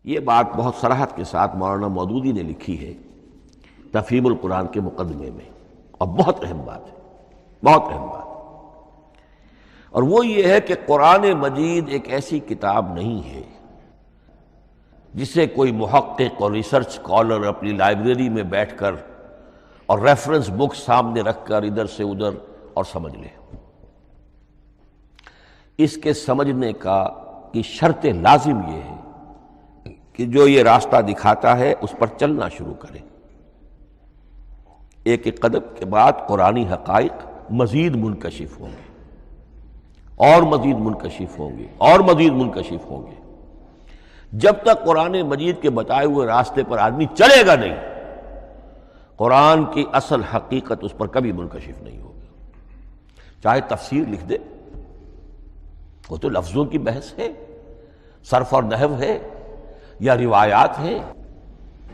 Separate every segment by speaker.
Speaker 1: یہ بات بہت صراحت کے ساتھ مولانا مودودی نے لکھی ہے تفہیم القرآن کے مقدمے میں، اور بہت اہم بات ہے، بہت اہم بات ہے۔ اور وہ یہ ہے کہ قرآن مجید ایک ایسی کتاب نہیں ہے جسے کوئی محقق اور ریسرچ اسکالر اپنی لائبریری میں بیٹھ کر اور ریفرنس بک سامنے رکھ کر ادھر سے ادھر اور سمجھ لے۔ اس کے سمجھنے کی شرط لازم یہ ہے کہ جو یہ راستہ دکھاتا ہے اس پر چلنا شروع کرے۔ ایک ایک قدم کے بعد قرآنی حقائق مزید منکشف ہوں گے اور مزید منکشف ہوں گے اور مزید منکشف ہوں گے۔ جب تک قرآن مجید کے بتائے ہوئے راستے پر آدمی چلے گا نہیں، قرآن کی اصل حقیقت اس پر کبھی منکشف نہیں ہوگی۔ چاہے تفسیر لکھ دے، وہ تو لفظوں کی بحث ہے، صرف اور نحو ہے یا روایات ہیں،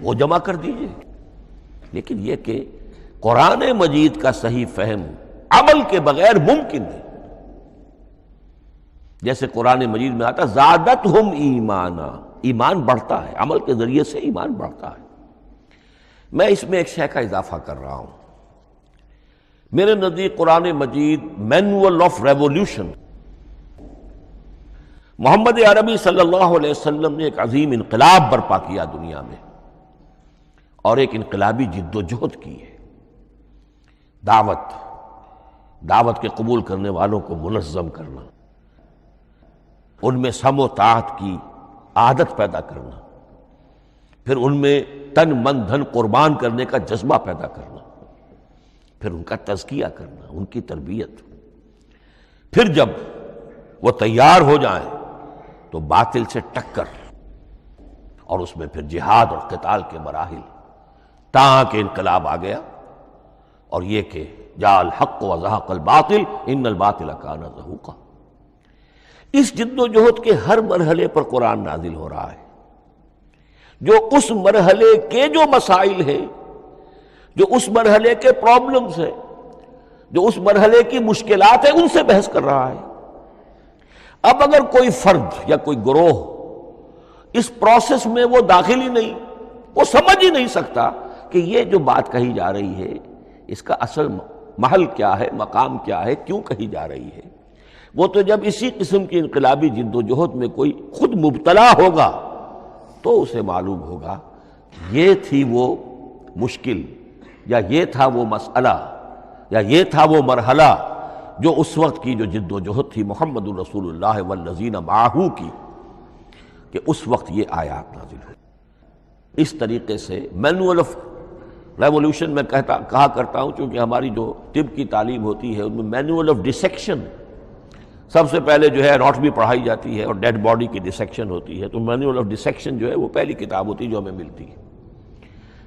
Speaker 1: وہ جمع کر دیجئے، لیکن یہ کہ قرآن مجید کا صحیح فہم عمل کے بغیر ممکن ہے۔ جیسے قرآن مجید میں آتا زادتہم ایمانا، ایمان بڑھتا ہے، عمل کے ذریعے سے ایمان بڑھتا ہے۔ میں اس میں ایک شے کا اضافہ کر رہا ہوں۔ میرے نزدیک قرآن مجید مینول آف ریولیوشن، محمد عربی صلی اللہ علیہ وسلم نے ایک عظیم انقلاب برپا کیا دنیا میں، اور ایک انقلابی جد و جہد کی ہے۔ دعوت کے قبول کرنے والوں کو منظم کرنا، ان میں سم و طاعت کی عادت پیدا کرنا، پھر ان میں تن من دھن قربان کرنے کا جذبہ پیدا کرنا، پھر ان کا تزکیہ کرنا، ان کی تربیت، پھر جب وہ تیار ہو جائیں تو باطل سے ٹکر، اور اس میں پھر جہاد اور قتال کے مراحل، تاکہ انقلاب آ گیا، اور یہ کہ جاء الحق وزہق الباطل ان الباطل کان زہوقا۔ اس جد و جہد کے ہر مرحلے پر قرآن نازل ہو رہا ہے، جو اس مرحلے کے جو مسائل ہیں، جو اس مرحلے کے پرابلمز ہیں، جو اس مرحلے کی مشکلات ہیں، ان سے بحث کر رہا ہے۔ اب اگر کوئی فرد یا کوئی گروہ اس پروسیس میں وہ داخل ہی نہیں، وہ سمجھ ہی نہیں سکتا کہ یہ جو بات کہی جا رہی ہے اس کا اصل محل کیا ہے، مقام کیا ہے، کیوں کہی جا رہی ہے، وہ تو جب اسی قسم کی انقلابی جد و جہد میں کوئی خود مبتلا ہوگا تو اسے معلوم ہوگا یہ تھی وہ مشکل، یا یہ تھا وہ مسئلہ، یا یہ تھا وہ مرحلہ جو اس وقت کی جو جد و جہد تھی محمد الرسول اللہ والذین معہ کی، کہ اس وقت یہ آیات نازل ہوئی۔ اس طریقے سے مینول آف ریولیوشن میں کہا کرتا ہوں، چونکہ ہماری جو طب کی تعلیم ہوتی ہے ان میں مینول آف ڈسیکشن سب سے پہلے جو ہے اناٹمی پڑھائی جاتی ہے، اور ڈیڈ باڈی کی ڈسیکشن ہوتی ہے، تو مینول آف ڈسیکشن جو ہے وہ پہلی کتاب ہوتی ہے جو ہمیں ملتی ہے۔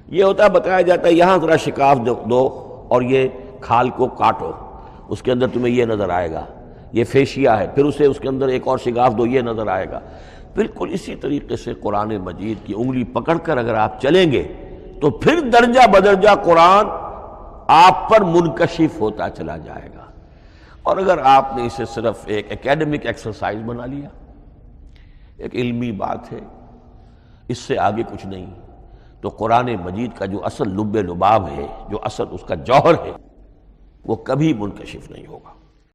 Speaker 1: یہ ہوتا ہے، بتایا جاتا ہے یہاں ذرا شکاف دو اور یہ کھال کو کاٹو، اس کے اندر تمہیں یہ نظر آئے گا، یہ فیشیا ہے، پھر اسے اس کے اندر ایک اور شگاف دو، یہ نظر آئے گا۔ بالکل اسی طریقے سے قرآن مجید کی انگلی پکڑ کر اگر آپ چلیں گے تو پھر درجہ بدرجہ قرآن آپ پر منکشف ہوتا چلا جائے گا۔ اور اگر آپ نے اسے صرف ایک اکیڈمک ایکسرسائز بنا لیا، ایک علمی بات ہے، اس سے آگے کچھ نہیں، تو قرآن مجید کا جو اصل لب لباب ہے، جو اصل اس کا جوہر ہے، وہ کبھی منکشف نہیں ہوگا۔